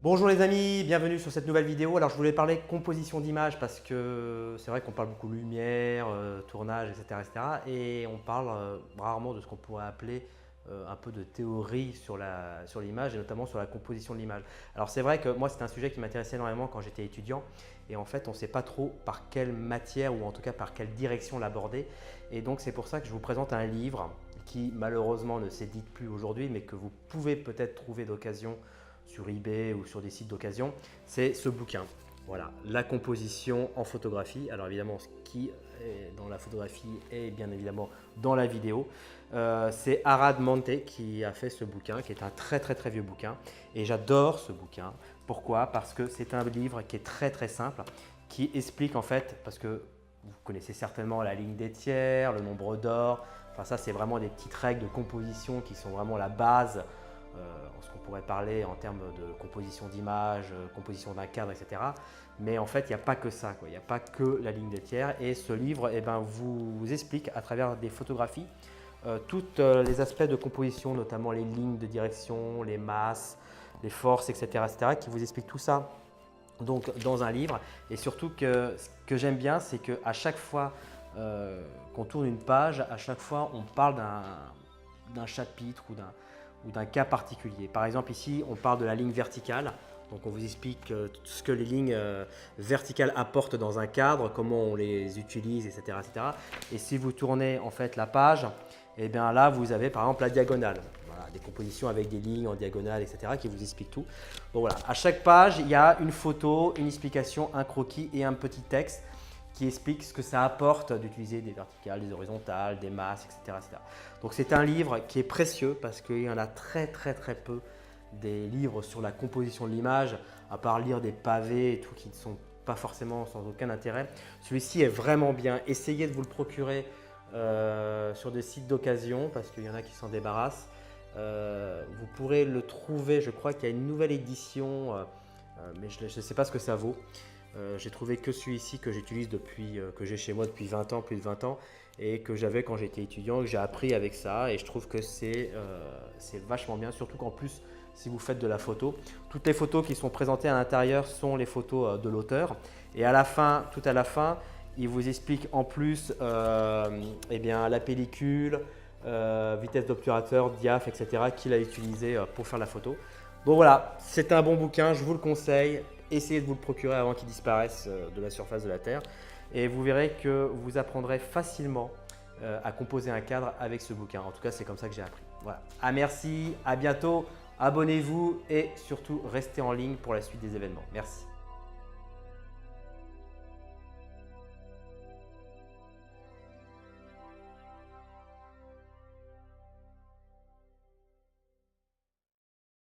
Bonjour les amis, bienvenue sur cette nouvelle vidéo. Alors je voulais parler composition d'image parce que c'est vrai qu'on parle beaucoup lumière, tournage, etc., etc. Et on parle rarement de ce qu'on pourrait appeler un peu de théorie sur l'image et notamment sur la composition de l'image. Alors c'est vrai que moi c'est un sujet qui m'intéressait énormément quand j'étais étudiant et en fait on ne sait pas trop par quelle matière ou en tout cas par quelle direction l'aborder. Et donc c'est pour ça que je vous présente un livre qui malheureusement ne s'édite plus aujourd'hui mais que vous pouvez peut-être trouver d'occasion sur eBay ou sur des sites d'occasion, c'est ce bouquin. Voilà, la composition en photographie. Alors évidemment, ce qui est dans la photographie est bien évidemment dans la vidéo. C'est Arad Monte qui a fait ce bouquin, qui est un très vieux bouquin. Et j'adore ce bouquin. Pourquoi? Parce que c'est un livre qui est très simple, qui explique en fait, parce que vous connaissez certainement la ligne des tiers, le nombre d'or. Enfin ça, c'est vraiment des petites règles de composition qui sont vraiment la base. Ce qu'on pourrait parler en termes de composition d'image, composition d'un cadre, etc. Mais en fait, il n'y a pas que ça, quoi. Il n'y a pas que la ligne des tiers. Et ce livre vous explique à travers des photographies tous les aspects de composition, notamment les lignes de direction, les masses, les forces, etc. qui vous explique tout ça donc, dans un livre. Et surtout, ce que j'aime bien, c'est qu'à chaque fois qu'on tourne une page, à chaque fois, on parle d'un chapitre ou d'un cas particulier. Par exemple, ici, on parle de la ligne verticale. Donc, on vous explique ce que les lignes verticales apportent dans un cadre, comment on les utilise, etc., etc. Et si vous tournez en fait la page, et bien là, vous avez par exemple la diagonale. Voilà, des compositions avec des lignes en diagonale, etc., qui vous expliquent tout. Donc voilà, à chaque page, il y a une photo, une explication, un croquis et un petit texte qui explique ce que ça apporte d'utiliser des verticales, des horizontales, des masses, etc. etc. Donc c'est un livre qui est précieux parce qu'il y en a très peu des livres sur la composition de l'image, à part lire des pavés et tout qui ne sont pas forcément sans aucun intérêt. Celui-ci est vraiment bien. Essayez de vous le procurer sur des sites d'occasion parce qu'il y en a qui s'en débarrassent. Vous pourrez le trouver, je crois qu'il y a une nouvelle édition, mais je ne sais pas ce que ça vaut. J'ai trouvé que celui-ci que j'utilise depuis, que j'ai chez moi depuis 20 ans, plus de 20 ans, et que j'avais quand j'étais étudiant, que j'ai appris avec ça, et je trouve que c'est vachement bien, surtout qu'en plus, si vous faites de la photo, toutes les photos qui sont présentées à l'intérieur sont les photos de l'auteur, et à la fin, tout à la fin, il vous explique en plus la pellicule, vitesse d'obturateur, diaph, etc. qu'il a utilisé pour faire la photo. Donc voilà, c'est un bon bouquin, je vous le conseille. Essayez de vous le procurer avant qu'il disparaisse de la surface de la Terre. Et vous verrez que vous apprendrez facilement à composer un cadre avec ce bouquin. En tout cas, c'est comme ça que j'ai appris. Voilà. Merci, à bientôt, abonnez-vous et surtout restez en ligne pour la suite des événements. Merci.